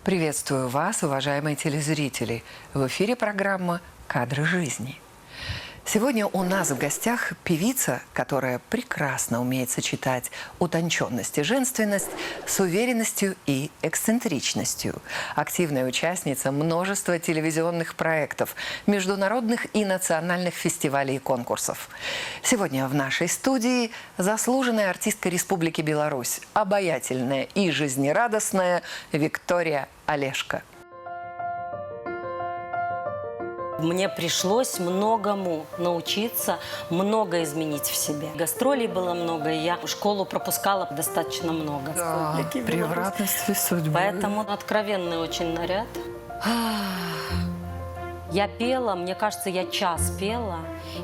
Приветствую вас, уважаемые телезрители. В эфире программа «Кадры жизни». Сегодня у нас в гостях певица, которая прекрасно умеет сочетать утонченность и женственность с уверенностью и эксцентричностью. Активная участница множества телевизионных проектов, международных и национальных фестивалей и конкурсов. Сегодня в нашей студии заслуженная артистка Республики Беларусь, обаятельная и жизнерадостная Виктория Олешко. Мне пришлось многому научиться, много изменить в себе. Гастролей было много, и я школу пропускала достаточно много. Да, превратности судьбы. Поэтому откровенный очень наряд. Я пела, мне кажется, я час пела,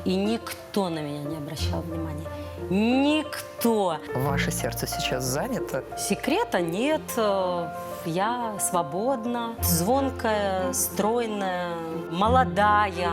и никто на меня не обращал внимания. Никто. Ваше сердце сейчас занято? Секрета нет. Я свободна, звонкая, стройная, молодая.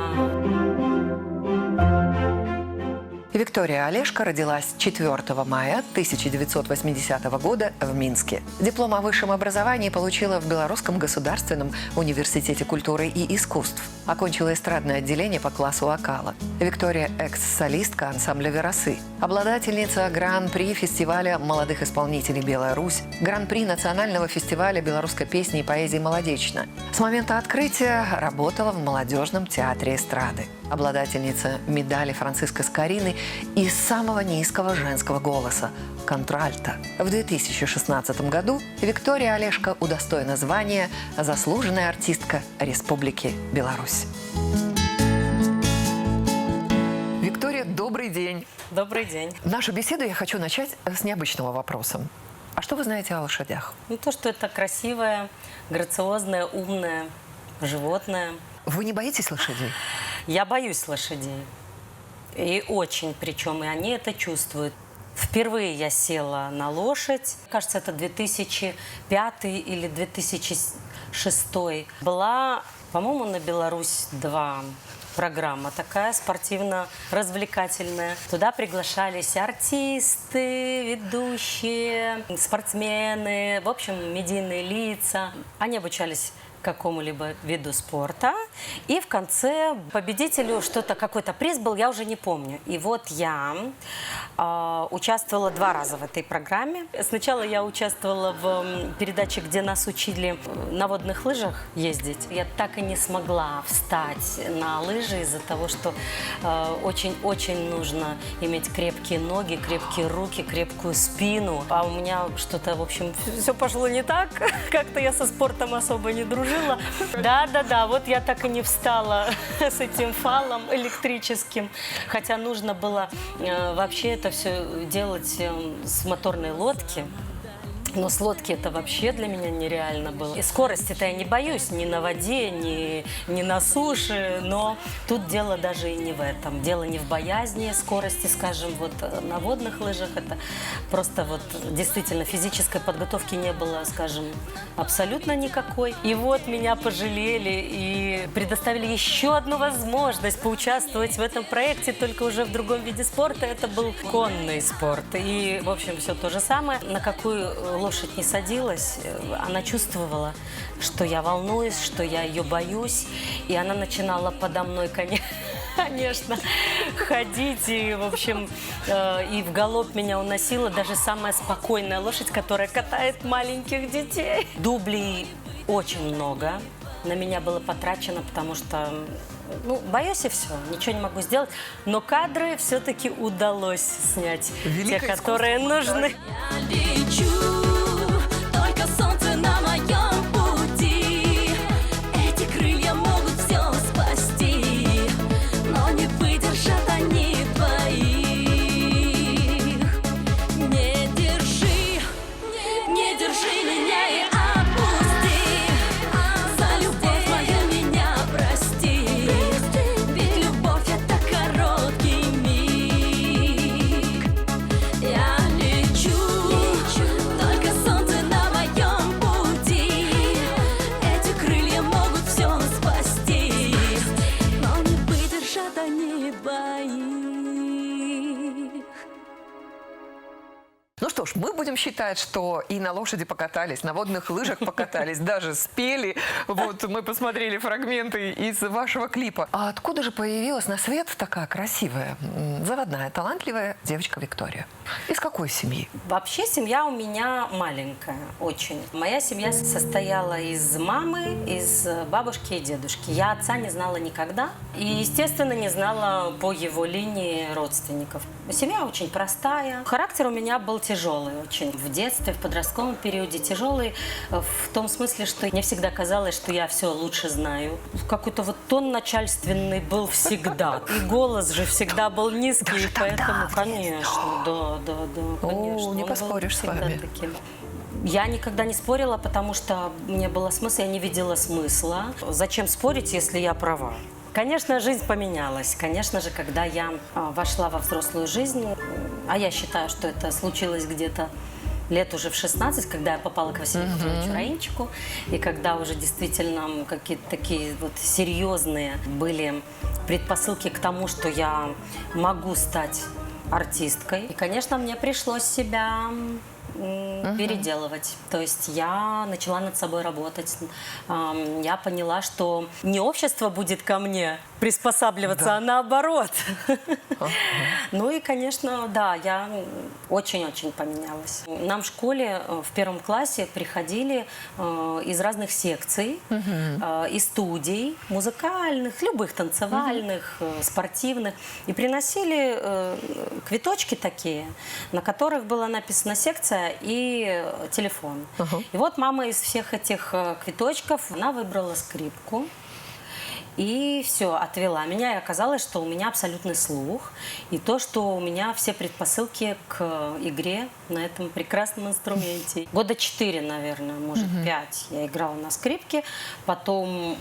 Виктория Олешко родилась 4 мая 1980 года в Минске. Диплом о высшем образовании получила в Белорусском государственном университете культуры и искусств. Окончила эстрадное отделение по классу вокала. Виктория – экс-солистка ансамбля «Веросы». Обладательница Гран-при фестиваля молодых исполнителей «Белая Русь», Гран-при национального фестиваля белорусской песни и поэзии «Молодечно». С момента открытия работала в молодежном театре эстрады. Обладательница медали Франциско Скорины и самого низкого женского голоса – контральто. В 2016 году Виктория Олешко удостоена звания «Заслуженная артистка Республики Беларусь». Виктория, добрый день. Добрый день. Нашу беседу я хочу начать с необычного вопроса. А что вы знаете о лошадях? Ну, то, что это красивое, грациозное, умное животное. Вы не боитесь лошадей? Я боюсь лошадей. И очень, причем, и они это чувствуют. Впервые я села на лошадь. Кажется, это 2005 или 2006. Была, по-моему, на Беларусь-2 программа такая спортивно-развлекательная. Туда приглашались артисты, ведущие, спортсмены, в общем, медийные лица. Они обучались какому-либо виду спорта. И в конце победителю что-то, какой-то приз был, я уже не помню. И вот я участвовала 2 раза в этой программе. Сначала я участвовала в передаче, где нас учили на водных лыжах ездить. Я так и не смогла встать на лыжи из-за того, что очень-очень нужно иметь крепкие ноги, крепкие руки, крепкую спину. А у меня что-то, в общем, все пошло не так. Как-то я со спортом особо не дружила. Да, вот я так и не встала с этим фалом электрическим. Хотя нужно было вообще это все делать с моторной лодки. Но с лодки это вообще для меня нереально было. И скорости-то я не боюсь ни на воде, ни на суше. Но тут дело даже и не в этом. Дело не в боязни скорости, скажем, вот на водных лыжах. Это просто вот действительно физической подготовки не было, скажем, абсолютно никакой. И вот меня пожалели и предоставили еще одну возможность поучаствовать в этом проекте, только уже в другом виде спорта. Это был конный спорт. И, в общем, все то же самое. На какую лошадь не садилась, она чувствовала, что я волнуюсь, что я ее боюсь, и она начинала подо мной, конечно, ходить, и, в общем, и в галоп меня уносила даже самая спокойная лошадь, которая катает маленьких детей. Дублей очень много на меня было потрачено, потому что, боюсь и все, ничего не могу сделать. Но кадры все-таки удалось снять, те, которые нужны. Только солнце на моем пути. Эти крылья могут все спасти, но не выдержат они двоих. Не держи меня и отпусти. За любовь мою меня прости. Ведь любовь это короткий миг. Я лечу. Ну что ж, мы будем считать, что и на лошади покатались, на водных лыжах покатались, даже спели. Вот мы посмотрели фрагменты из вашего клипа. А откуда же появилась на свет такая красивая, заводная, талантливая девочка Виктория? Из какой семьи? Вообще семья у меня маленькая, очень. Моя семья состояла из мамы, из бабушки и дедушки. Я отца не знала никогда. И, естественно, не знала по его линии родственников. Семья очень простая. Характер у меня был тяжелый очень. В детстве, в подростковом периоде тяжелый в том смысле, что мне всегда казалось, что я все лучше знаю. Какой-то вот тон начальственный был всегда. И голос же всегда был низкий. Даже И поэтому, тогда, конечно, да, конечно. не Он был поспоришь с всегда вами. таким. Я никогда не спорила, потому что мне было смысл, я не видела смысла. Зачем спорить, если я права? Конечно, жизнь поменялась. Конечно же, когда я вошла во взрослую жизнь, а я считаю, что это случилось где-то лет уже в 16, когда я попала к Василию Петровичу Раинчику, и когда уже действительно какие-то такие вот серьезные были предпосылки к тому, что я могу стать артисткой. И, конечно, мне пришлось себя переделывать. То есть я начала над собой работать. Я поняла, что не общество будет ко мне приспосабливаться, а наоборот. Ну и, конечно, да, я очень-очень поменялась. Нам в школе в первом классе приходили из разных секций, из студий, музыкальных, любых, танцевальных, спортивных. И приносили квиточки такие, на которых была написана секция и телефон. И вот мама из всех этих квиточков, она выбрала скрипку. И все, отвела меня, и оказалось, что у меня абсолютный слух, и то, что у меня все предпосылки к игре на этом прекрасном инструменте. Года 4, наверное, может, 5 я играла на скрипке, потом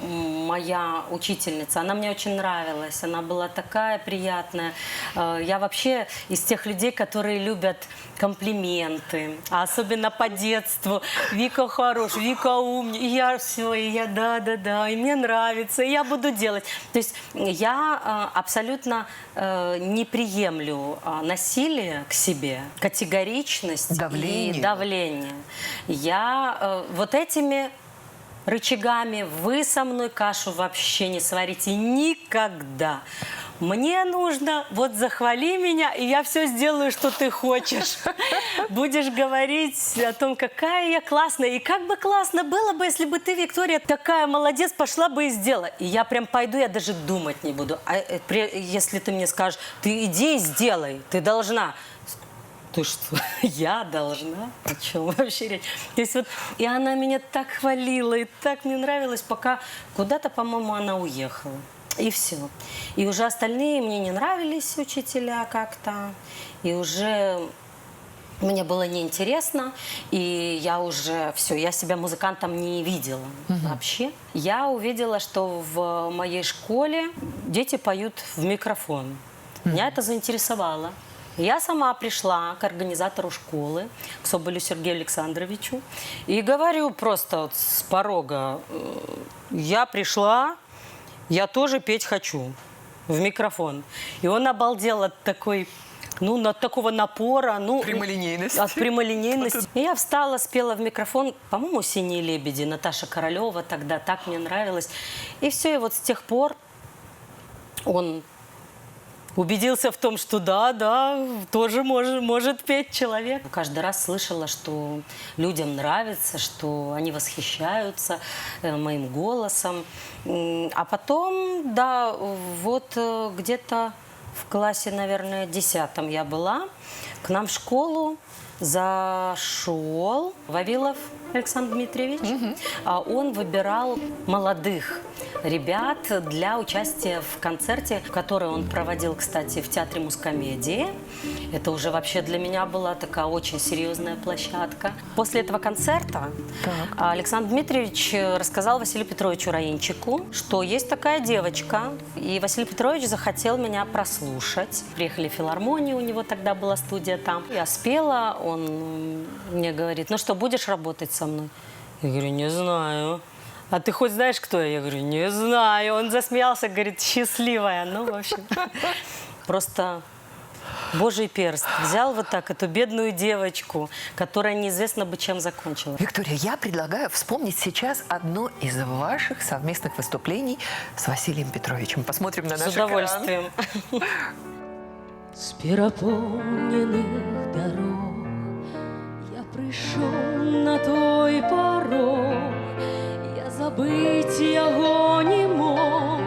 моя учительница, она мне очень нравилась, она была такая приятная. Я вообще из тех людей, которые любят комплименты, а особенно по детству. Вика хорош, Вика умный, и я все, и я да, и мне нравится, и я буду делать. То есть я абсолютно не приемлю насилие к себе, категоричность и давление. Я вот этими рычагами вы со мной кашу вообще не сварите никогда. Мне нужно, вот захвали меня, и я все сделаю, что ты хочешь. Будешь говорить о том, какая я классная. И как бы классно было бы, если бы ты, Виктория, такая молодец, пошла бы и сделала. И я прям пойду, я даже думать не буду. А если ты мне скажешь, ты иди и сделай, ты должна. Ты что? Я должна? О чем вообще речь? То есть вот, и она меня так хвалила, и так мне нравилось, пока куда-то, по-моему, она уехала. И все. И уже остальные мне не нравились учителя как-то. И уже мне было неинтересно. И я уже все, я себя музыкантом не видела вообще. Я увидела, что в моей школе дети поют в микрофон. Меня это заинтересовало. Я сама пришла к организатору школы, к Соболю Сергею Александровичу, и говорю просто вот с порога, я пришла, я тоже петь хочу в микрофон. И он обалдел от такой, от такого напора. Прямолинейности. От прямолинейности. И я встала, спела в микрофон, по-моему, «Синие лебеди», Наташа Королева тогда, так мне нравилось. И все, и вот с тех пор он убедился в том, что да, тоже может петь человек. Каждый раз слышала, что людям нравится, что они восхищаются моим голосом. А потом, да, вот где-то в классе, наверное, 10 я была, к нам в школу зашел Вавилов Александр Дмитриевич. Он выбирал молодых ребят для участия в концерте, который он проводил, кстати, в Театре Мускомедии. Это уже вообще для меня была такая очень серьезная площадка. После этого концерта Александр Дмитриевич рассказал Василию Петровичу Раинчику, что есть такая девочка. И Василий Петрович захотел меня прослушать. Приехали в филармонию, у него тогда была студия там. Я спела, он мне говорит, ну что, будешь работать со мной? Я говорю, не знаю. А ты хоть знаешь, кто я? Я говорю, не знаю. Он засмеялся, говорит, счастливая. Ну, в общем, просто Божий перст. Взял вот так эту бедную девочку, которая неизвестно бы чем закончила. Виктория, я предлагаю вспомнить сейчас одно из ваших совместных выступлений с Василием Петровичем. Посмотрим на С наш экран. удовольствием. З переповнених дорог я прийшов на той порог, я забыть його не мог,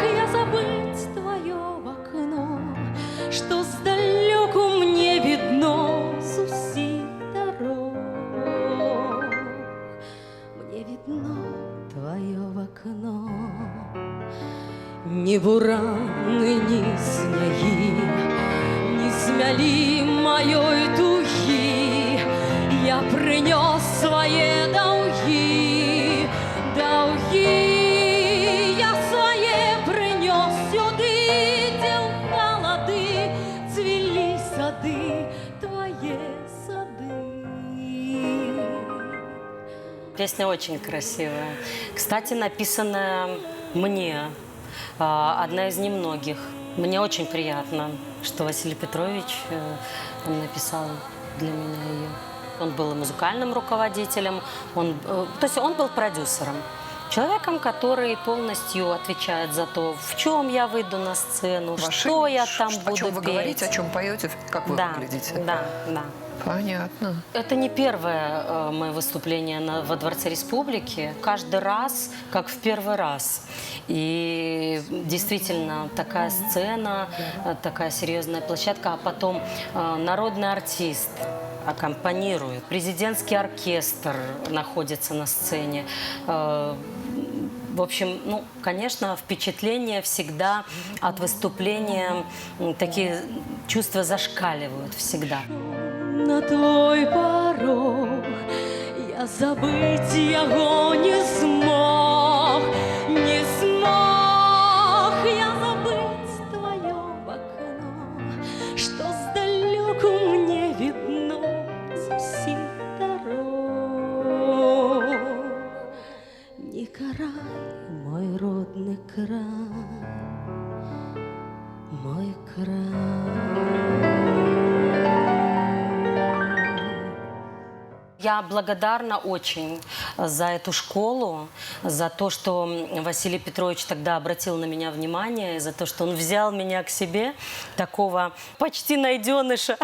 я забыть твое окно, что сдалеку мне видно с усих дорог. Мне видно твое окно. Ні бурани, ні сняги не змяли моей духи. Я принес свои долги, я свои принес сюди, где в холоды цвели сады, твои сады. Песня очень красивая. Кстати, написанная мне. Одна из немногих. Мне очень приятно, что Василий Петрович написал для меня ее. Он был музыкальным руководителем, то есть он был продюсером. Человеком, который полностью отвечает за то, в чем я выйду на сцену, что я там буду О чем вы петь. говорите, о чем поете, как вы выглядите. Да. Понятно. Это не первое мое выступление во Дворце Республики. Каждый раз, как в первый раз. И действительно, такая сцена, такая серьезная площадка, а потом народный артист аккомпанирует, президентский оркестр находится на сцене. В общем, конечно, впечатления всегда от выступления, такие чувства зашкаливают всегда. На твой порог я забыть его не смог, я забыть твое окно, что сдалеку мне видно с усих дорог. Не карай, мой родный край, мой край. Я благодарна очень за эту школу, за то, что Василий Петрович тогда обратил на меня внимание, за то, что он взял меня к себе, такого почти найденыша.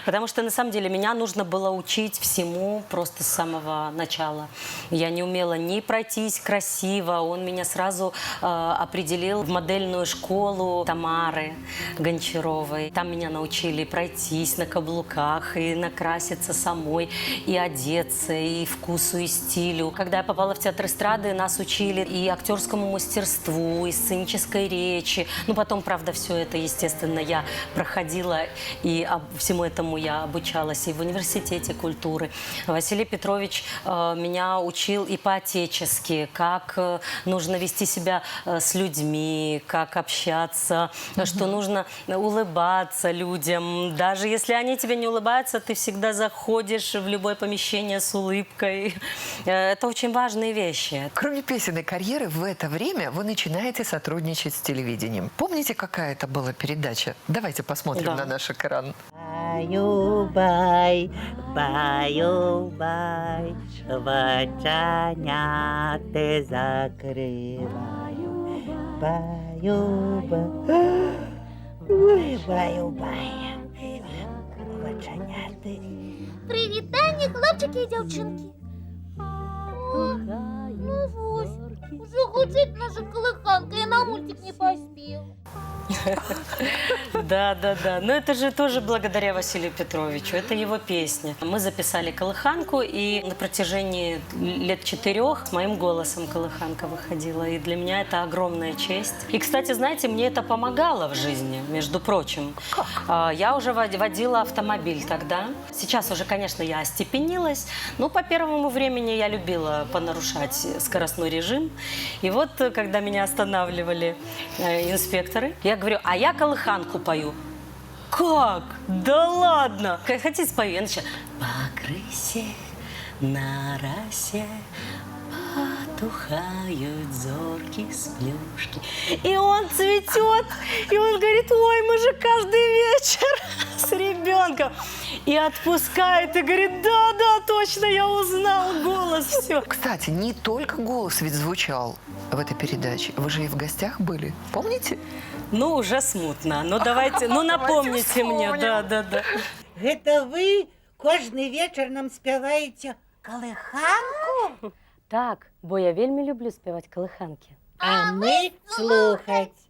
Потому что, на самом деле, меня нужно было учить всему просто с самого начала. Я не умела ни пройтись красиво, он меня сразу определил в модельную школу Тамары Гончаровой. Там меня научили пройтись на каблуках и накраситься самой, и одеться, и вкусу, и стилю. Когда я попала в театр эстрады, нас учили и актерскому мастерству, и сценической речи. Потом, правда, все это, естественно, я проходила, и всему этому я обучалась и в университете культуры. Василий Петрович меня учил и по-отечески, как нужно вести себя с людьми, как общаться, что нужно улыбаться людям. Даже если они тебе не улыбаются, ты всегда заходишь в любое помещение с улыбкой. Это очень важные вещи. Кроме песенной карьеры, в это время вы начинаете сотрудничать с телевидением. Помните, какая это была передача? Давайте посмотрим на наш экран. Баю-бай, баю-бай, оченя ти закривай. Баю-бай, баю-бай, оченя ти. Привітання, хлопчики і дівчинки. Ох, Вось, уже гучить наша колыханка, я на мультик не поспел. Да. Но это же тоже благодаря Василию Петровичу. Это его песня. Мы записали колыханку, и на протяжении лет 4 с моим голосом колыханка выходила. И для меня это огромная честь. И, кстати, знаете, мне это помогало в жизни, между прочим. Я уже водила автомобиль тогда. Сейчас уже, конечно, я остепенилась. Но по первому времени я любила понарушать скоростной режим. И вот, когда меня останавливали инспекторы, я говорю, а я колыханку пою. Как? Да ладно! Хотите спою? Я начала. По крысе, на росе, по Затухают зорки с плюшки. И он цветет, и он говорит: ой, мы же каждый вечер с ребенком. И отпускает, и говорит: да, да, точно, я узнал голос, все. Кстати, не только голос ведь звучал в этой передаче. Вы же и в гостях были, помните? Ну, уже смутно. Ну, давайте, ну, напомните мне. Да, да, да. Гэта вы кожны вечар нам спяваеце калыханку? Так, бо я вельмі люблю спяваць калыханкі. А мы слухаць.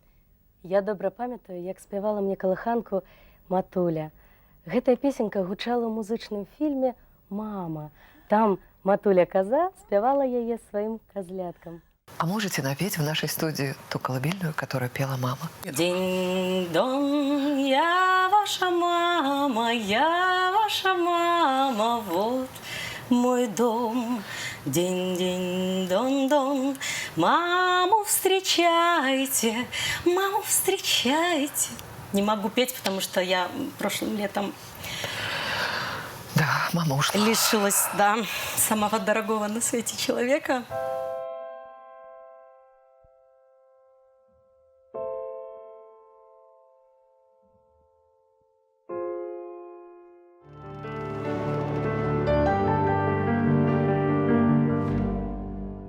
Я добра памятаю, як спявала мне калыханку Матуля. Гэтая песенька гучала ў музычным фільме «Мама». Там Матуля-коза спявала яе сваім козляткам. А можете напеть в нашей студии ту колыбельную, которую пела мама? Динь-дон, я ваша мама, вот мой дом. Динь-динь-дон-дон, маму встречайте, маму встречайте. Не могу петь, потому что я прошлым летом Да, мама ушла. лишилась, да, самого дорогого на свете человека.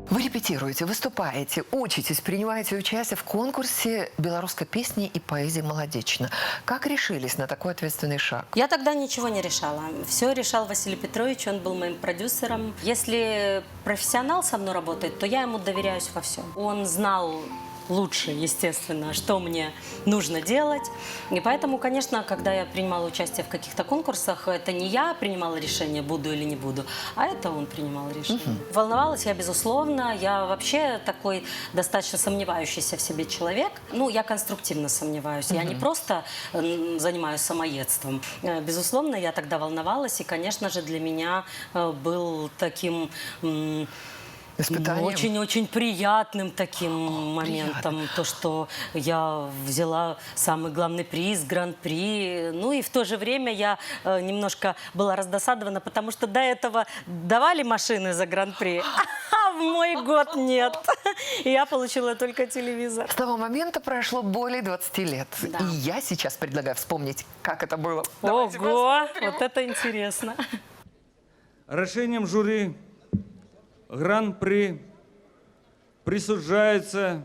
Вы репетируете, выступаете, учитесь, принимаете участие в конкурсе белорусской песни и поэзии «Молодечно». Как решились на такой ответственный шаг? Я тогда ничего не решала. Все решал Василий Петрович, он был моим продюсером. Если профессионал со мной работает, то я ему доверяюсь во всем. Он знал лучше, естественно, что мне нужно делать. И поэтому, конечно, когда я принимала участие в каких-то конкурсах, это не я принимала решение, буду или не буду, а это он принимал решение. Волновалась я, безусловно. Я вообще такой достаточно сомневающийся в себе человек. Ну, я конструктивно сомневаюсь. Я не просто занимаюсь самоедством. Безусловно, я тогда волновалась. И, конечно же, для меня был таким... Испытанием? Очень-очень приятным таким моментом, то, что я взяла самый главный приз, гран-при. Ну и в то же время я немножко была раздосадована, потому что до этого давали машины за гран-при, а в мой год нет. И я получила только телевизор. С того момента прошло более 20 лет. Да. И я сейчас предлагаю вспомнить, как это было. Давайте Ого, посмотрим. вот это интересно. Решением жюри гран-при присуджається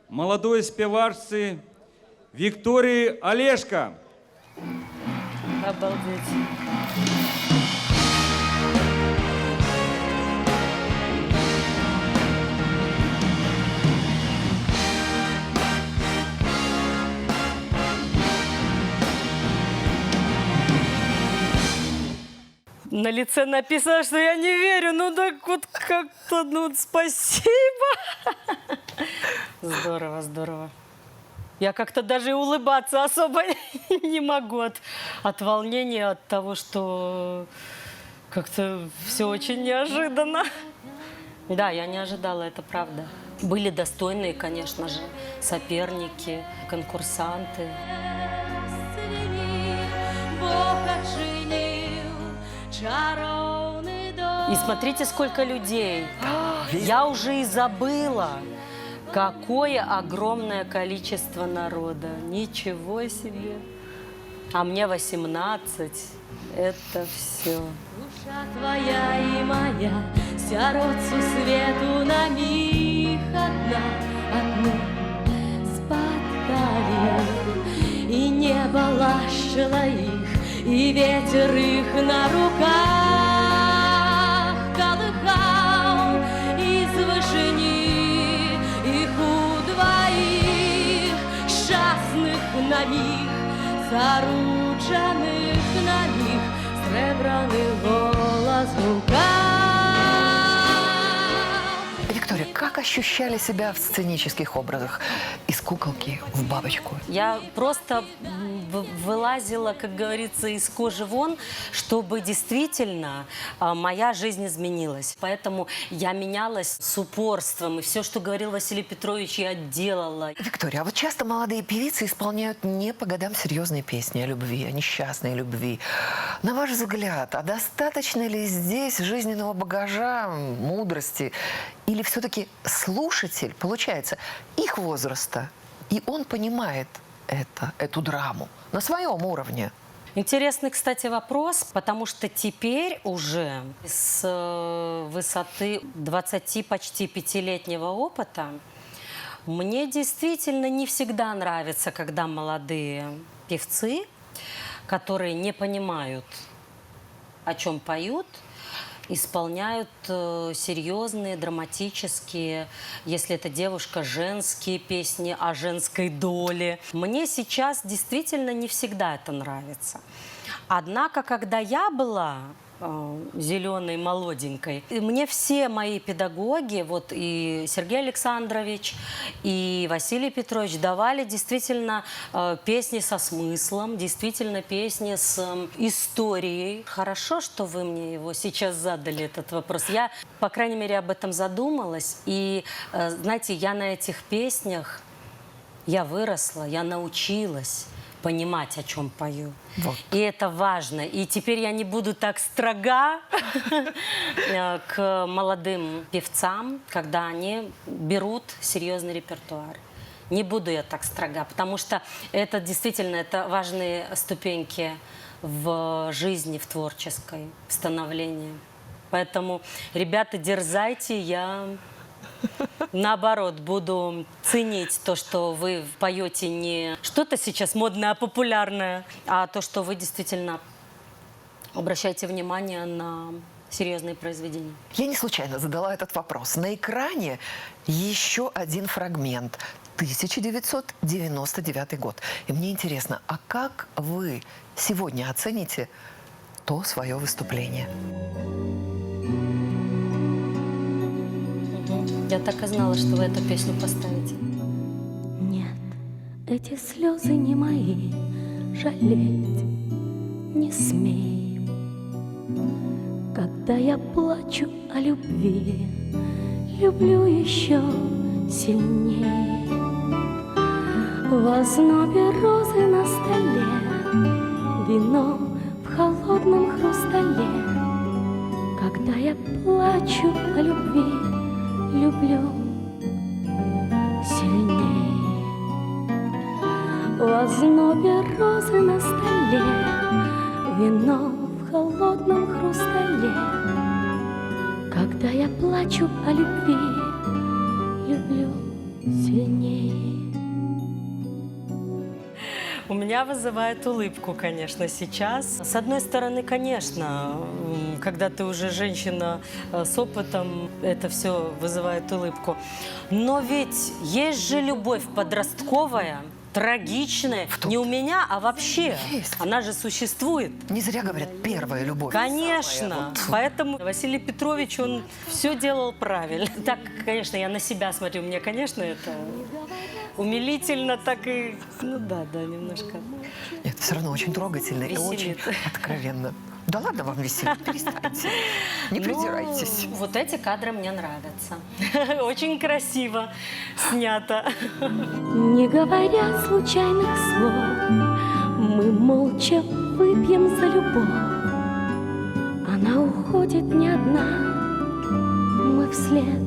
молодой співачці Вікторії Олешко. Обалдеть. На лице написано, что я не верю. Ну так вот как-то, ну спасибо. Здорово, здорово. Я как-то даже и улыбаться особо не могу от волнения, от того, что как-то все очень неожиданно. Да, я не ожидала, это правда. Были достойные, конечно же, соперники, конкурсанты. И смотрите, сколько людей. Я уже и забыла, какое огромное количество народа. Ничего себе. А мне 18. Это все. Душа твоя и моя, сярод свету на миг одну спадали, и небо лашило их, и ветер их на руках колыхал из вышини их удвоих, щасных на миг, заруджених на миг, сребраний голос гукав. Виктория, как ощущали себя в сценических образах? Из куколки в бабочку. Я просто вылазила, как говорится, из кожи вон, чтобы действительно моя жизнь изменилась. Поэтому я менялась с упорством. И все, что говорил Василий Петрович, я делала. Виктория, а вот часто молодые певицы исполняют не по годам серьезные песни о любви, о несчастной любви. На ваш взгляд, а достаточно ли здесь жизненного багажа, мудрости Или все-таки слушатель, получается, их возраста, и он понимает эту драму на своем уровне? Интересный, кстати, вопрос, потому что теперь уже с высоты 20 почти 5-летнего опыта мне действительно не всегда нравится, когда молодые певцы, которые не понимают, о чем поют, исполняют серьезные, драматические, если это девушка, женские песни о женской доле. Мне сейчас действительно не всегда это нравится. Однако, когда я была зеленой, молоденькой, и мне все мои педагоги, вот и Сергей Александрович, и Василий Петрович давали действительно песни со смыслом, действительно песни с историей. Хорошо, что вы мне его сейчас задали, этот вопрос. Я, по крайней мере, об этом задумалась. И, знаете, я на этих песнях, я выросла, я научилась понимать, о чем пою. Вот. И это важно. И теперь я не буду так строга к молодым певцам, когда они берут серьезный репертуар. Не буду я так строга, потому что это действительно это важные ступеньки в жизни, в творческой, в становлении. Поэтому, ребята, дерзайте, я... Наоборот, буду ценить то, что вы поете не что-то сейчас модное, популярное, а то, что вы действительно обращаете внимание на серьезные произведения. Я не случайно задала этот вопрос. На экране еще один фрагмент. 1999 год. И мне интересно, а как вы сегодня оцените то свое выступление? Я так и знала, что вы эту песню поставите. Нет, эти слезы не мои, жалеть не смей. Когда я плачу о любви, люблю еще сильней. В ознобе розы на столе, вино в холодном хрустале. Когда я плачу о любви, люблю сильней. В ознобе розы на столе, вино в холодном хрустале. Когда я плачу о любви, люблю сильней. У меня вызывает улыбку, конечно, сейчас. С одной стороны, конечно, когда ты уже женщина с опытом, это все вызывает улыбку. Но ведь есть же любовь подростковая, трагичная. Не у меня, а вообще. Есть. Она же существует. Не зря говорят, первая любовь. Конечно. Самая вот. Поэтому Василий Петрович, он все делал правильно. Так, конечно, я на себя смотрю. Мне, конечно, это умилительно, так и... Ну да, немножко. Нет, все равно очень трогательно и очень Веселит. откровенно. Да ладно вам веселить, перестаньте. Не придирайтесь. Ну, вот эти кадры мне нравятся. Очень красиво снято. Не говоря случайных слов, мы молча выпьем за любовь. Она уходит не одна, мы вслед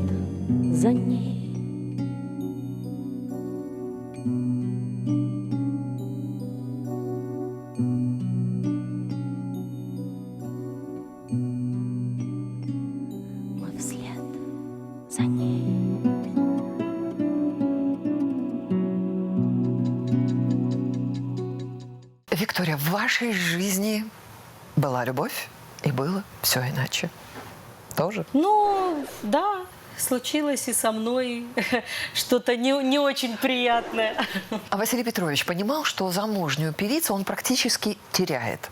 за ней. Мы вслед за ней. Виктория, в вашей жизни была любовь и было все иначе. Тоже? Ну, да, случилось и со мной что-то не очень приятное. А Василий Петрович понимал, что замужнюю певицу он практически теряет.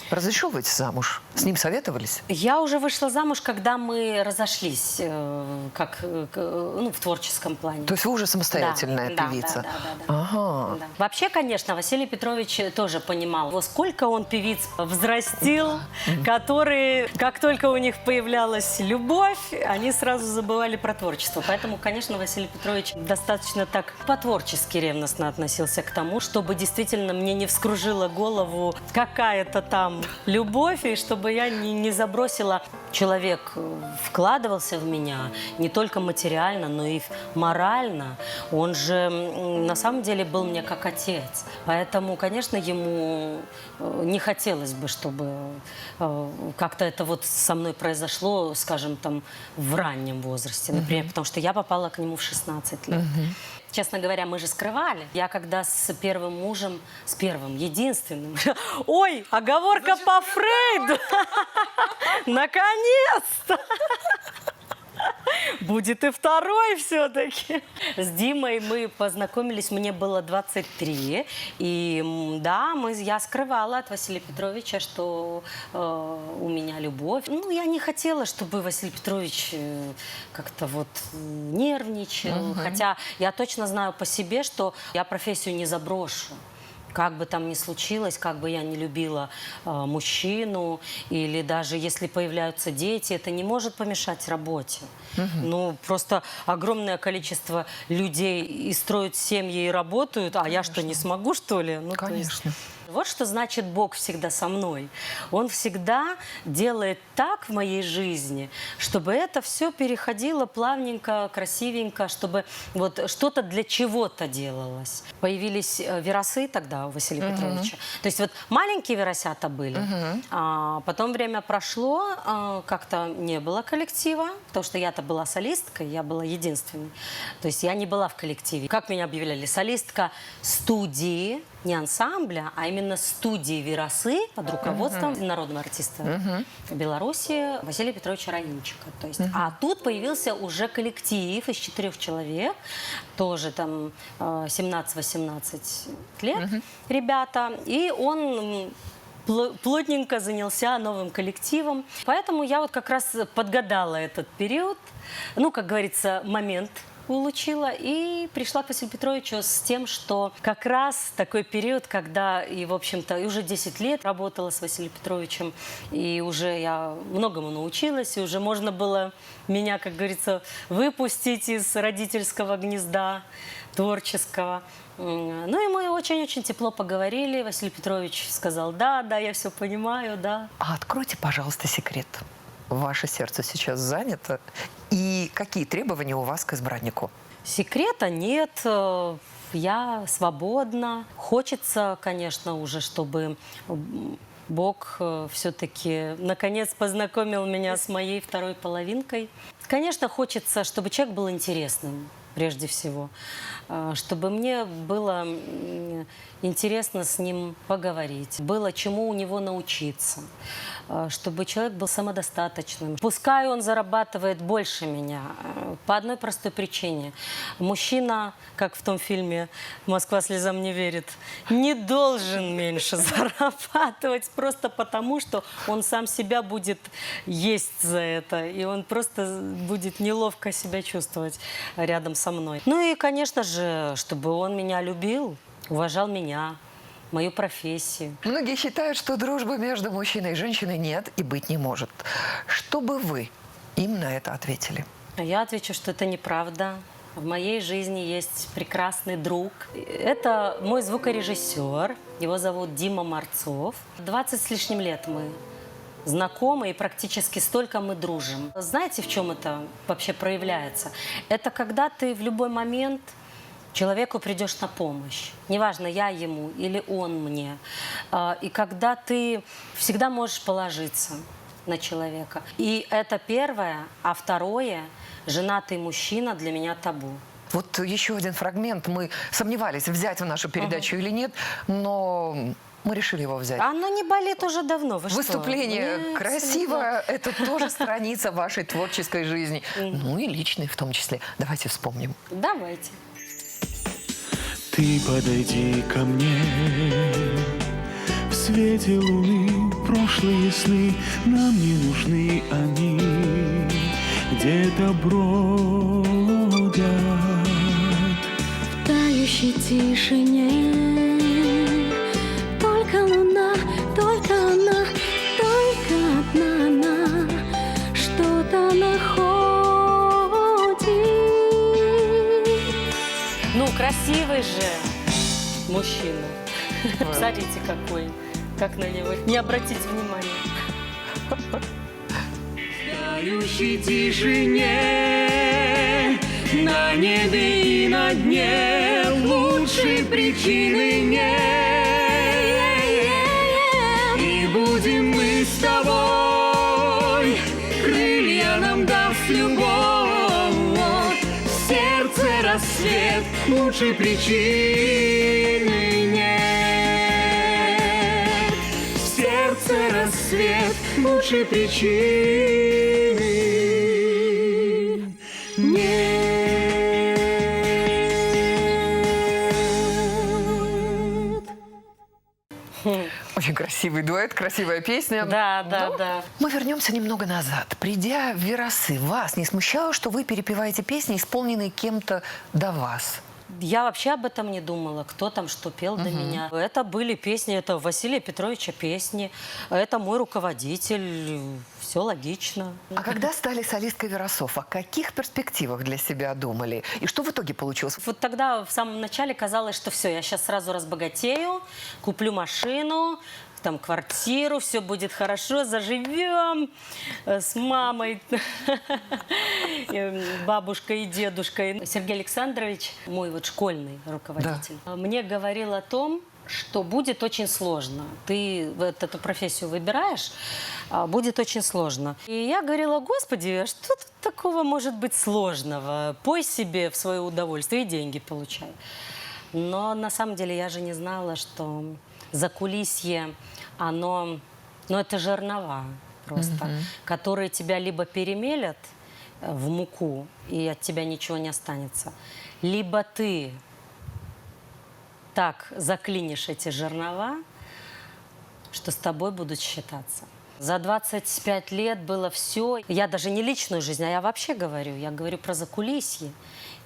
Разрешил выйти замуж? С ним советовались? Я уже вышла замуж, когда мы разошлись, в творческом плане. То есть вы уже самостоятельная Да, певица? да. Ага. Да. Вообще, конечно, Василий Петрович тоже понимал, во сколько он певиц взрастил, которые, как только у них появлялась любовь, они сразу забывали про творчество. Поэтому, конечно, Василий Петрович достаточно так по-творчески ревностно относился к тому, чтобы действительно мне не вскружила голову какая-то там любовь, и чтобы я не забросила. Человек вкладывался в меня не только материально, но и морально. Он же на самом деле был мне как отец. Поэтому, конечно, ему не хотелось бы, чтобы как-то это вот со мной произошло, скажем, там, в раннем возрасте, например, потому что я попала к нему в 16 лет. Честно говоря, мы же скрывали. Я когда с первым мужем, с первым, единственным... Ой, оговорка по Фрейду! Наконец-то! Будет и второй все-таки. С Димой мы познакомились, мне было 23. И да, я скрывала от Василия Петровича, что у меня любовь. Ну, я не хотела, чтобы Василий Петрович как-то вот нервничал. Хотя я точно знаю по себе, что я профессию не заброшу. Как бы там ни случилось, как бы я не любила мужчину, или даже если появляются дети, это не может помешать работе. Ну, просто огромное количество людей и строят семьи, и работают, а я что, не смогу, что ли? Ну, Конечно. Вот что значит Бог всегда со мной. Он всегда делает так в моей жизни, чтобы это все переходило плавненько, красивенько, чтобы вот что-то для чего-то делалось. Появились веросы тогда у Василия Петровича. То есть вот маленькие веросята были, а потом время прошло, как-то не было коллектива, потому что я-то была солисткой, я была единственной. То есть я не была в коллективе. Как меня объявляли? Солистка студии, не ансамбля, а именно студии «Веросы» под руководством народного артиста Беларуси Василия Петровича Раинчика. То есть, а тут появился уже коллектив из 4 человек, тоже там 17-18 лет ребята, и он плотненько занялся новым коллективом. Поэтому я вот как раз подгадала этот период, ну, как говорится, момент улучила и пришла к Василию Петровичу с тем, что как раз такой период, когда и, в общем-то, и уже 10 лет работала с Василием Петровичем, и уже я многому научилась, и уже можно было меня, как говорится, выпустить из родительского гнезда творческого. Ну и мы очень-очень тепло поговорили. Василий Петрович сказал: да, я все понимаю, да. А откройте, пожалуйста, секрет. Ваше сердце сейчас занято. И какие требования у вас к избраннику? Секрета нет. Я свободна. Хочется, конечно, уже, чтобы Бог все-таки наконец познакомил меня с моей второй половинкой. Конечно, хочется, чтобы человек был интересным, прежде всего. Чтобы мне было интересно с ним поговорить, было чему у него научиться, чтобы человек был самодостаточным. Пускай он зарабатывает больше меня, по одной простой причине. Мужчина, как в том фильме «Москва слезам не верит», не должен меньше зарабатывать просто потому, что он сам себя будет есть за это, и он просто будет неловко себя чувствовать рядом со мной. Ну и, конечно же, чтобы он меня любил, уважал меня, мою профессию. Многие считают, что дружбы между мужчиной и женщиной нет и быть не может. Что бы вы им на это ответили? Я отвечу, что это неправда. В моей жизни есть прекрасный друг. Это мой звукорежиссер. Его зовут Дима Марцов. 20 с лишним лет мы знакомы, и практически столько мы дружим. Знаете, в чем это вообще проявляется? Это когда ты в любой момент человеку придешь на помощь. Неважно, я ему или он мне. И когда ты всегда можешь положиться на человека. И это первое. А второе, женатый мужчина для меня табу. Вот еще один фрагмент. Мы сомневались, взять в нашу передачу или нет, но мы решили его взять. Оно не болит уже давно. Вы Выступление что? Нет, красивое. Это тоже страница вашей творческой жизни. Ну и личной в том числе. Давайте вспомним. Давайте. Ты подойди ко мне, в свете луны прошлые сны нам не нужны они, где-то бродят. В тающей тишине только луна, только она, только одна она что-то находит. Ну, красивый же мужчина. Смотрите, какой. как на него не обратить внимания. Тающей тишине, на небе и на дне лучшей причины нет. И будем мы с тобой, крылья нам даст любовь, в сердце рассвет, лучшей причины нет. В сердце рассвет, лучшей причины нет. Очень красивый дуэт, красивая песня. Да. Мы вернемся немного назад. Придя в Верасы, вас не смущало, что вы перепеваете песни, исполненные кем-то до вас? Я вообще об этом не думала, кто там что пел до меня. Это были песни, это Василия Петровича песни, это мой руководитель, все логично. А когда стали солисткой Верасов, о каких перспективах для себя думали? И что в итоге получилось? Вот тогда в самом начале казалось, что все, я сейчас сразу разбогатею, куплю машину, там квартиру, все будет хорошо, заживем с мамой, бабушкой и дедушкой. Сергей Александрович, мой вот школьный руководитель, мне говорил о том, что будет очень сложно. Ты вот эту профессию выбираешь, будет очень сложно. И я говорила: Господи, что тут такого может быть сложного? Пой себе в свое удовольствие и деньги получай. Но на самом деле я же не знала, что закулисье, оно, ну это жернова просто, которые тебя либо перемелят в муку, и от тебя ничего не останется, либо ты так заклинишь эти жернова, что с тобой будут считаться. За 25 лет было все. Я даже не личную жизнь, а я вообще говорю. Я говорю про закулисье.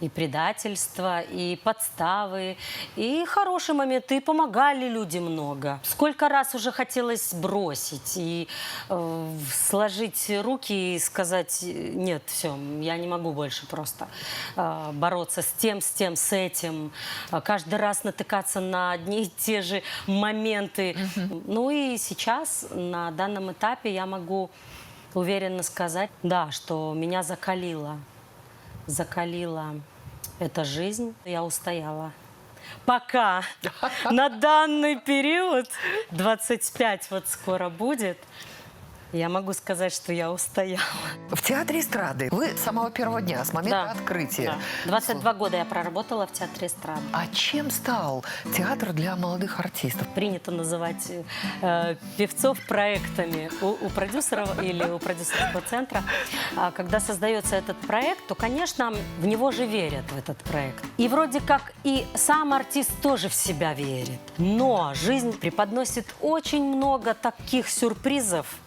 И предательство, и подставы, и хорошие моменты, и помогали люди много. Сколько раз уже хотелось бросить и сложить руки и сказать: нет, все, я не могу больше просто бороться с тем, с этим. Каждый раз натыкаться на одни и те же моменты. Ну и сейчас, на данном этапе, я могу уверенно сказать, да, что меня закалила эта жизнь, я устояла. Пока на данный период, 25 вот скоро будет, я могу сказать, что я устояла. В театре эстрады вы с самого первого дня, с момента открытия. Да. 22 года я проработала в театре эстрады. А чем стал театр для молодых артистов? Принято называть певцов проектами у продюсеров или у продюсерского центра. Когда создается этот проект, то, конечно, в него же верят, в этот проект. И вроде как и сам артист тоже в себя верит. Но жизнь преподносит очень много таких сюрпризов,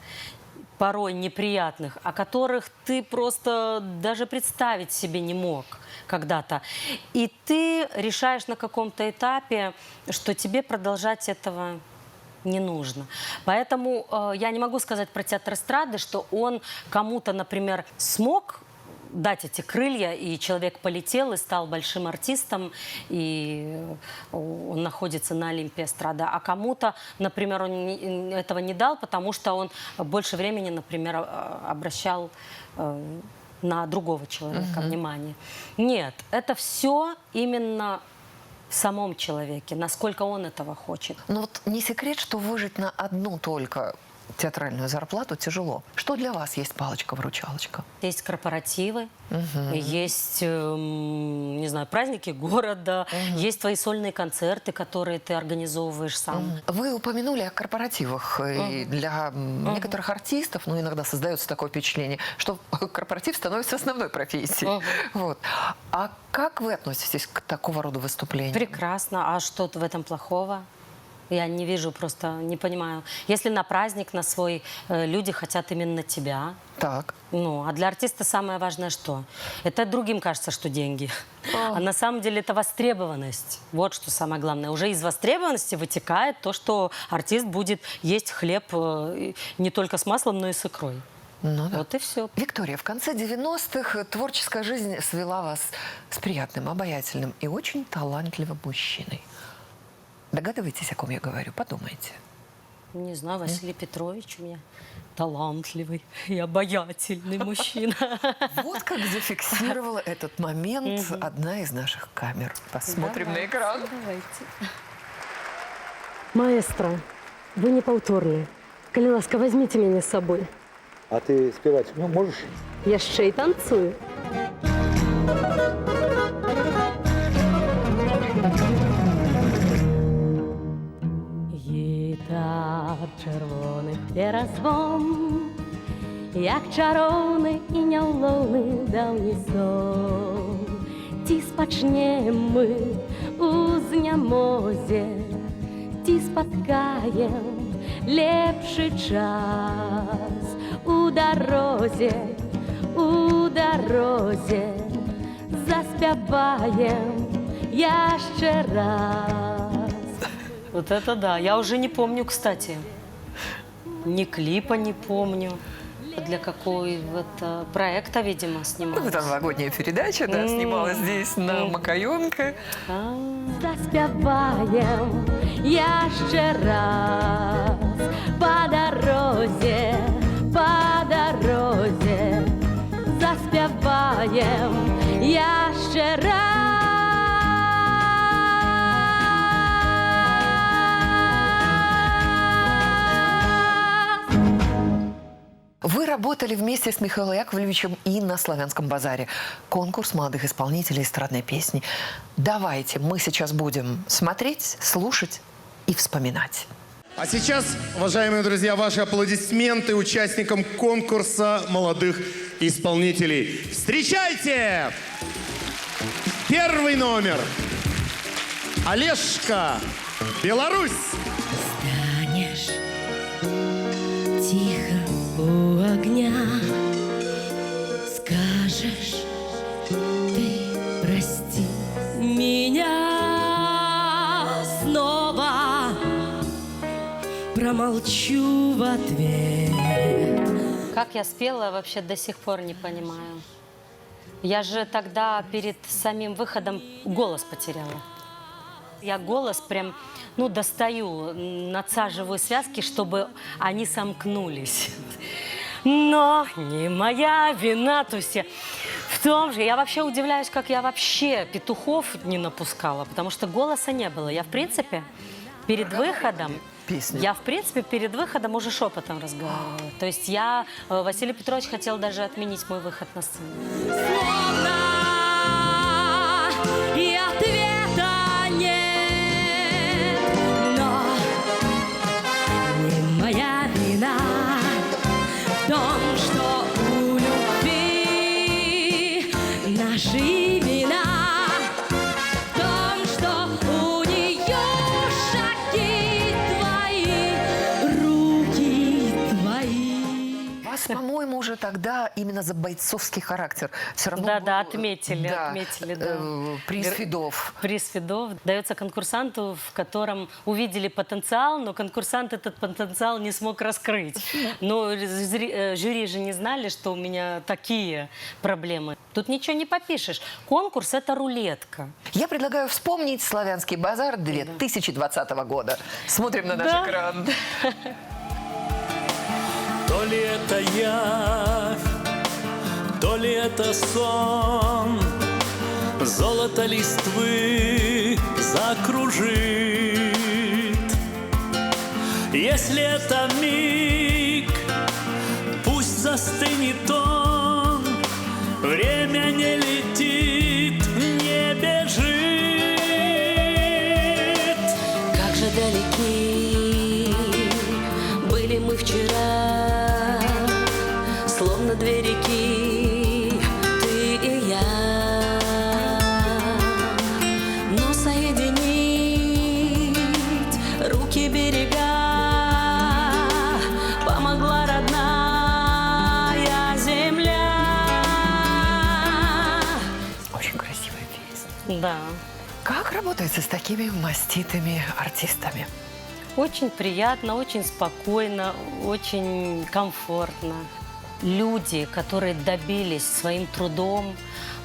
порой неприятных, о которых ты просто даже представить себе не мог когда-то. И ты решаешь на каком-то этапе, что тебе продолжать этого не нужно. Поэтому я не могу сказать про театр эстрады, что он кому-то, например, смог дать эти крылья, и человек полетел и стал большим артистом, и он находится на Олимпе эстрады. А кому-то, например, он этого не дал, потому что он больше времени, например, обращал на другого человека внимание. Нет, это все именно в самом человеке, насколько он этого хочет. Ну вот не секрет, что выжить на одну только театральную зарплату тяжело. Что для вас есть палочка-выручалочка? Есть корпоративы, есть, не знаю, праздники города, есть твои сольные концерты, которые ты организовываешь сам. Вы упомянули о корпоративах. И для некоторых артистов, ну, иногда создается такое впечатление, что корпоратив становится основной профессией. Вот. А как вы относитесь к такого рода выступлениям? Прекрасно. А что в этом плохого? Я не вижу, просто не понимаю. Если на праздник, на свой, люди хотят именно тебя. Так. Ну, а для артиста самое важное что? Это другим кажется, что деньги. А на самом деле это востребованность. Вот что самое главное. Уже из востребованности вытекает то, что артист будет есть хлеб не только с маслом, но и с икрой. Ну, да. Вот и все. Виктория, в конце 90-х творческая жизнь свела вас с приятным, обаятельным и очень талантливым мужчиной. Догадываетесь, о ком я говорю? Подумайте. Не знаю, Василий Петрович у меня талантливый и обаятельный мужчина. Вот как зафиксировала этот момент одна из наших камер. Посмотрим на экран. Давайте. Маэстро, вы непаўторны. Калі ласка, возьмите меня с собой. А ты спевать, ну, можешь? Яшчэ і танцую. Гітар чырвоных перазвон, як чароўны і няўлоўны даўні сон. Ці спачнем мы у знямозе, ці спаткаем лепшы час у дарозе, заспяваем яшчэ раз. Вот это да. Я уже не помню, кстати. Ни клипа не помню. Для какого-то проекта, видимо, Ну, снималась. это новогодняя передача, да, снималась здесь на Макаёнка. Заспяваем яшчэ раз по дорозе, заспяваем яшчэ раз. Вы работали вместе с Михаилом Яковлевичем и на Славянском базаре. Конкурс молодых исполнителей эстрадной песни. Давайте мы сейчас будем смотреть, слушать и вспоминать. А сейчас, уважаемые друзья, ваши аплодисменты участникам конкурса молодых исполнителей. Встречайте! Первый номер. Олежка, Беларусь. Станешь тихо у огня, скажешь ты прости меня, снова промолчу в ответ. Как я спела, вообще до сих пор не понимаю. Я же тогда перед самим выходом голос потеряла. Я голос прям, ну, достаю, надсаживаю связки, чтобы они сомкнулись. Но не моя вина, то есть в том же. Я вообще удивляюсь, как я вообще петухов не напускала, потому что голоса не было. Я, в принципе, перед выходом... Песню. Я, в принципе, перед выходом уже шепотом разговаривала. То есть Василий Петрович хотел даже отменить мой выход на сцену. Словно и ответа нет, но не моя вина в том, что у любви наши имена, в том, что у нее шаги твои, руки твои. Вас, по-моему, уже тогда именно за бойцовский характер все равно Да, был, отметили, да. приз Федов. Приз Федов дается конкурсанту, в котором увидели потенциал, но конкурсант этот потенциал не смог раскрыть. Но жюри же не знали, что у меня такие проблемы. Тут ничего не попишешь. Конкурс – это рулетка. Я предлагаю вспомнить Славянский базар 2020 года. Смотрим на наш экран. То ли это я, то ли это сон, золото листвы закружит. Если это миг, пусть застынет он, время не летит, не бежит. Как же далеки были мы вчера, словно две реки, ты и я. Но соединить руки берега помогла родная земля. Очень красивая песня. Да. Как работается с такими маститыми артистами? Очень приятно, очень спокойно, очень комфортно. люди, которые добились своим трудом,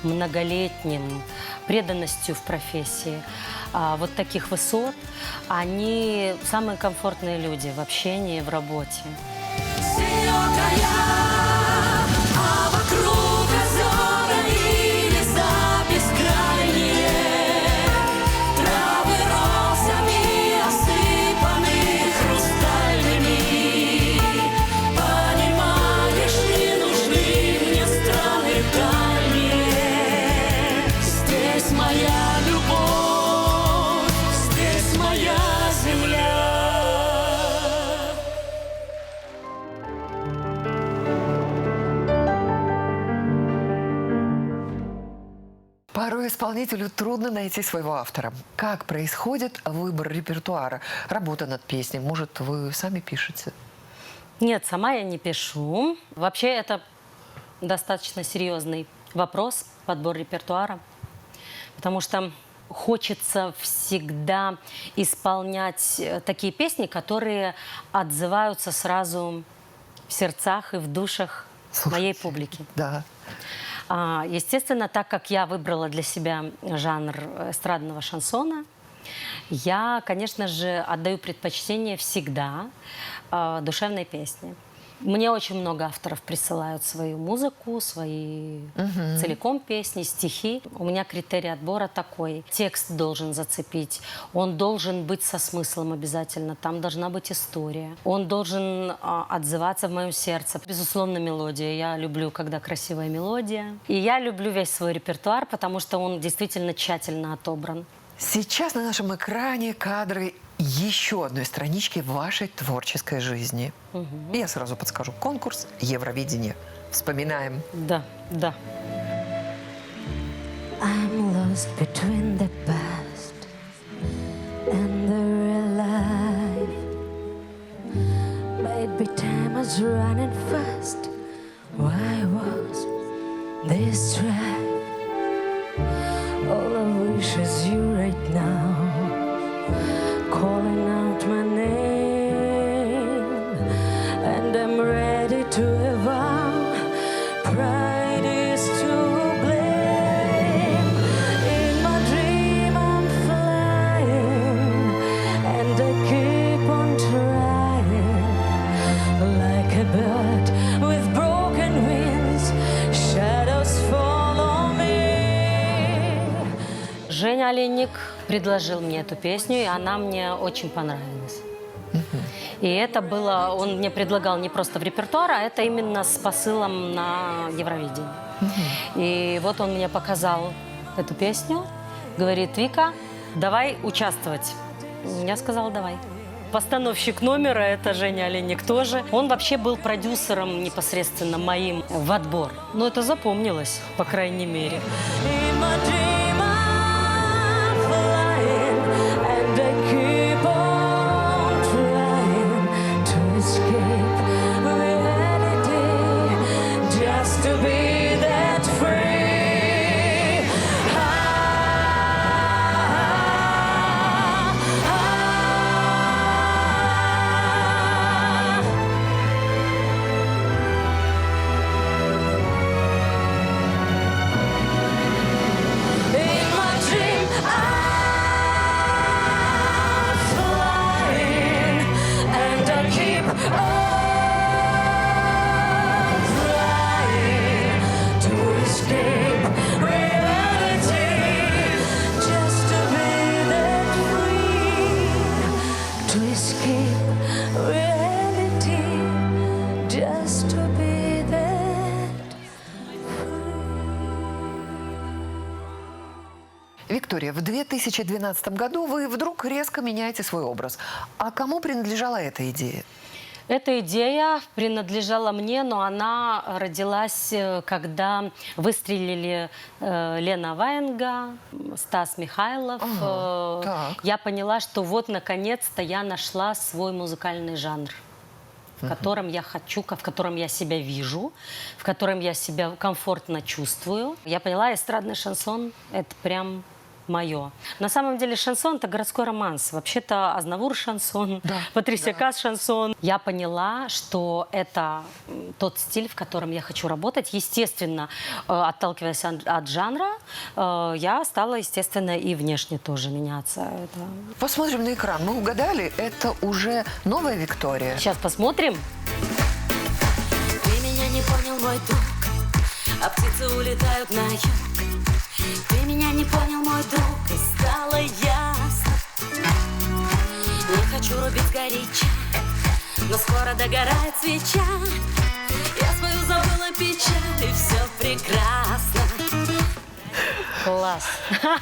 многолетним, преданностью в профессии вот таких высот, они самые комфортные люди в общении, в работе. А вокруг озера и леса бескрайние, травы розами осыпаны хрустальными. Понимаешь, не нужны мне страны дальние. Здесь моя любовь, здесь моя земля. Порой исполнителю трудно найти своего автора. Как происходит выбор репертуара? Работа над песней. Может, вы сами пишете? Нет, сама я не пишу. Вообще это достаточно серьезный вопрос, подбор репертуара. Потому что хочется всегда исполнять такие песни, которые отзываются сразу в сердцах и в душах моей публики. Да. Естественно, так как я выбрала для себя жанр эстрадного шансона, я, конечно же, отдаю предпочтение всегда душевной песне. Мне очень много авторов присылают свою музыку, свои целиком песни, стихи. У меня критерий отбора такой. Текст должен зацепить, он должен быть со смыслом обязательно, там должна быть история. Он должен отзываться в моем сердце. Безусловно, мелодия. Я люблю, когда красивая мелодия. И я люблю весь свой репертуар, потому что он действительно тщательно отобран. Сейчас на нашем экране кадры еще одной странички вашей творческой жизни. И я сразу подскажу. Конкурс Евровидение. Вспоминаем. Да, да. I'm lost between the past and the real life. Maybe time is running fast. Why was this strife? All I wish is you right now, calling out my name, and I'm ready to avow. Pride is to blame. In my dream I'm flying, and I keep on trying. Like a bird with broken wings, shadows follow me. Женя Оленник предложил мне эту песню, и она мне очень понравилась. И это было, он мне предлагал не просто в репертуар, а это именно с посылом на Евровидение. И вот он мне показал эту песню, говорит: Вика, давай участвовать. Я сказала: давай. Постановщик номера, это Женя Оленник тоже. Он вообще был продюсером непосредственно моим в отбор. Но это запомнилось, по крайней мере. In my dream I'm flying, and I keep on trying to escape reality, just to be that free. In my dream I'm flying, and I keep on trying to escape reality, just to be that free. To escape reality, just to be that. Виктория, в 2012 году вы вдруг резко меняете свой образ. А кому принадлежала эта идея? Эта идея принадлежала мне, но она родилась, когда выстрелили Лена Ваенга, Стас Михайлов. так. Я поняла, что вот наконец-то я нашла свой музыкальный жанр, в котором я хочу, в котором я себя вижу, в котором я себя комфортно чувствую. Я поняла, эстрадный шансон – это прям мое. На самом деле шансон – это городской романс. Вообще-то Азнавур шансон, Патрисия Кас шансон. Я поняла, что это тот стиль, в котором я хочу работать. Естественно, отталкиваясь от жанра, я стала, естественно, и внешне тоже меняться. Это... Посмотрим на экран. Мы угадали, это уже новая Виктория. Сейчас посмотрим. Ты меня не понял, мой друг, а птицы улетают на юг. Ты меня не понял, мой друг, и стало ясно. Не хочу рубить горячо, но скоро догорает свеча. Я свою забыла печаль, и все прекрасно. Класс. Я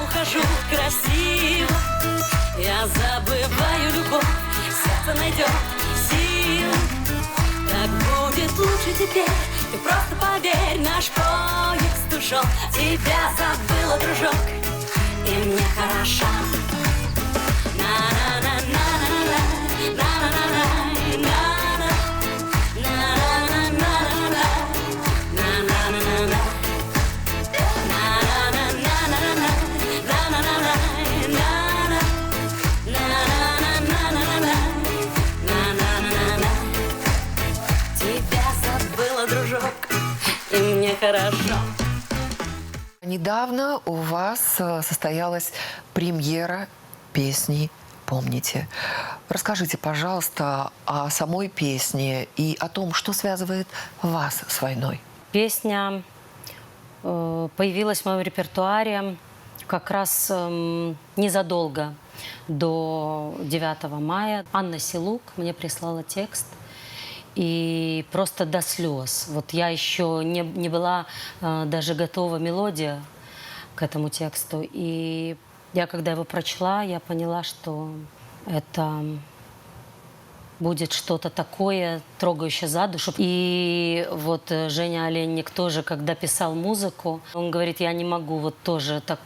ухожу красиво, я забываю любовь, сердце найдет силу. Так будет лучше теперь, ты просто поверь, наш поезд ушел. Тебя забыла, дружок, и мне хорошо. Тебя забыла, дружок, и мне хорошо. Недавно у вас состоялась премьера песни «Помните». Расскажите, пожалуйста, о самой песне и о том, что связывает вас с войной. Песня появилась в моем репертуаре как раз незадолго до 9 мая. Анна Силук мне прислала текст. И просто до слез. Вот я еще не была даже готова мелодия к этому тексту. И я, когда его прочла, я поняла, что это будет что-то такое, трогающее за душу. И вот Женя Оленник тоже, когда писал музыку, он говорит, я не могу вот тоже так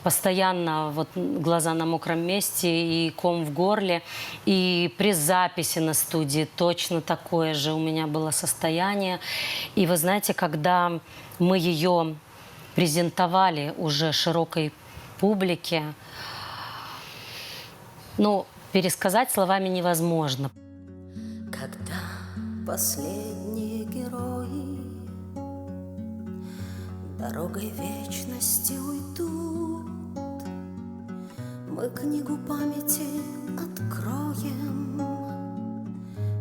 постоянно, вот глаза на мокром месте и ком в горле. И при записи на студии точно такое же у меня было состояние. И вы знаете, когда мы ее презентовали уже широкой публике, ну, пересказать словами невозможно. Когда последние герои дорогой вечности уйдут, мы книгу памяти откроем,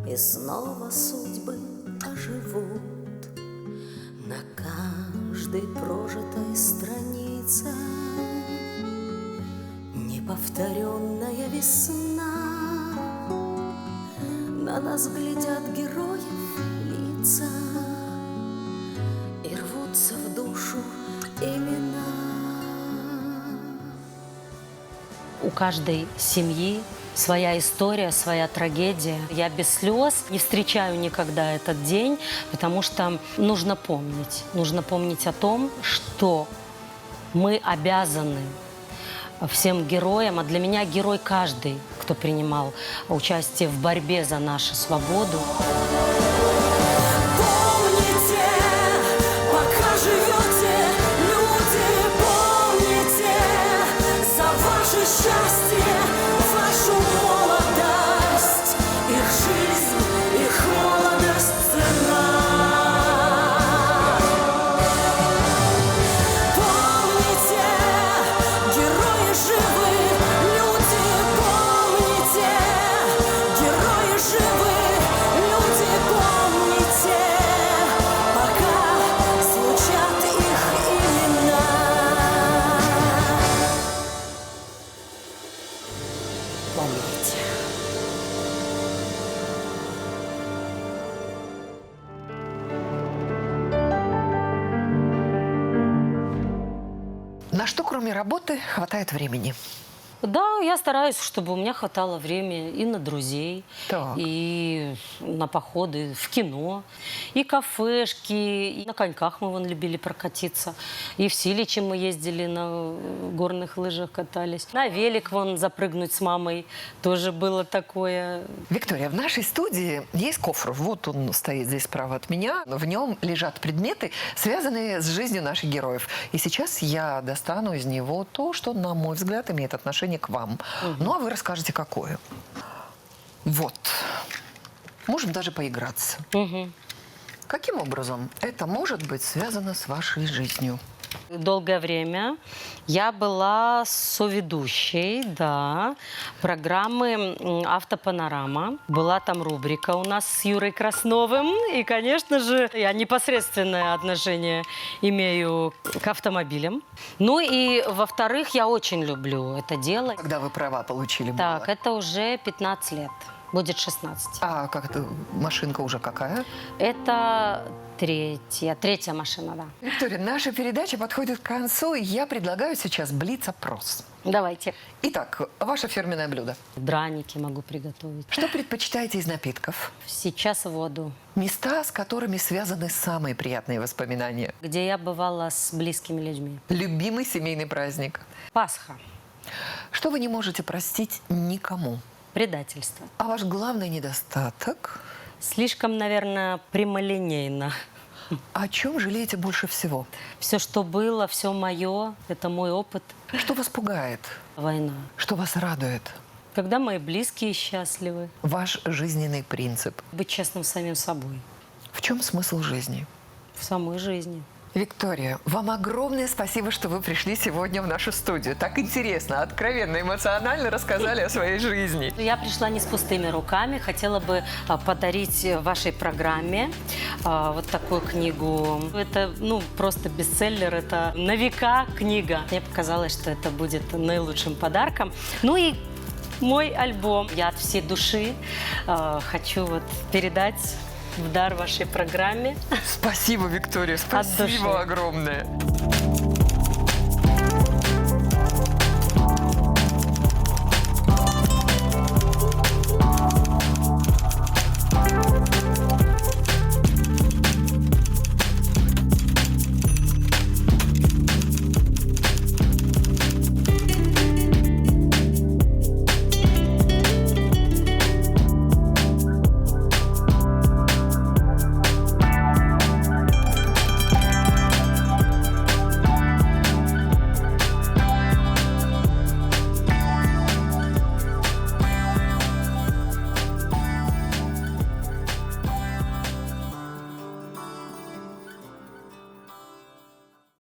и снова судьбы оживут на каждой прожитой странице. Неповторенная весна. На нас глядят героев лица, и рвутся в душу имена. У каждой семьи своя история, своя трагедия. Я без слез не встречаю никогда этот день, потому что нужно помнить о том, что мы обязаны всем героям, а для меня герой каждый, кто принимал участие в борьбе за нашу свободу. Помните, пока живете, люди, помните за ваше счастье, вашу молодость, их жизнь, их молодость цена. Помните, герои живы, люди, помните, герои живы, люди, помните, пока звучат их имена. Помните. На что, кроме работы, хватает времени? Да, я стараюсь, чтобы у меня хватало времени и на друзей, Так. и на походы в кино, и кафешки, и на коньках мы вон любили прокатиться, и в Силичи мы ездили на горных лыжах катались, на велик вон запрыгнуть с мамой тоже было такое. Виктория, в нашей студии есть кофр. Вот он стоит здесь справа от меня. В нем лежат предметы, связанные с жизнью наших героев. И сейчас я достану из него то, что, на мой взгляд, имеет отношение к вам. Ну, а вы расскажете, какое. Вот. Можем даже поиграться. Каким образом это может быть связано с вашей жизнью? Долгое время я была соведущей, да, программы «Автопанорама». Была там рубрика у нас с Юрой Красновым. И, конечно же, я непосредственное отношение имею к автомобилям. Ну и, во-вторых, я очень люблю это дело. Когда вы права получили? Так, было? это уже 15 лет. Будет 16. А как это? Машинка уже какая? Это третья машина, да. Виктория, наша передача подходит к концу, и я предлагаю сейчас блиц-опрос. Давайте. Итак, ваше фирменное блюдо. Драники могу приготовить. Что предпочитаете из напитков? Сейчас воду. Места, с которыми связаны самые приятные воспоминания. Где я бывала с близкими людьми. Любимый семейный праздник. Пасха. Что вы не можете простить никому? Предательство. А ваш главный недостаток? Слишком, наверное, прямолинейно. О чем жалеете больше всего? Все, что было, все мое, это мой опыт. Что вас пугает? Война. Что вас радует? Когда мои близкие счастливы. Ваш жизненный принцип. Быть честным с самим собой. В чем смысл жизни? В самой жизни. Виктория, вам огромное спасибо, что вы пришли сегодня в нашу студию. Так интересно, откровенно, эмоционально рассказали о своей жизни. Я пришла не с пустыми руками. Хотела бы подарить вашей программе вот такую книгу. Это, просто бестселлер. Это на века книга. Мне показалось, что это будет наилучшим подарком. Ну и мой альбом. Я от всей души хочу передать в дар вашей программе. Спасибо, Виктория, От души. спасибо огромное.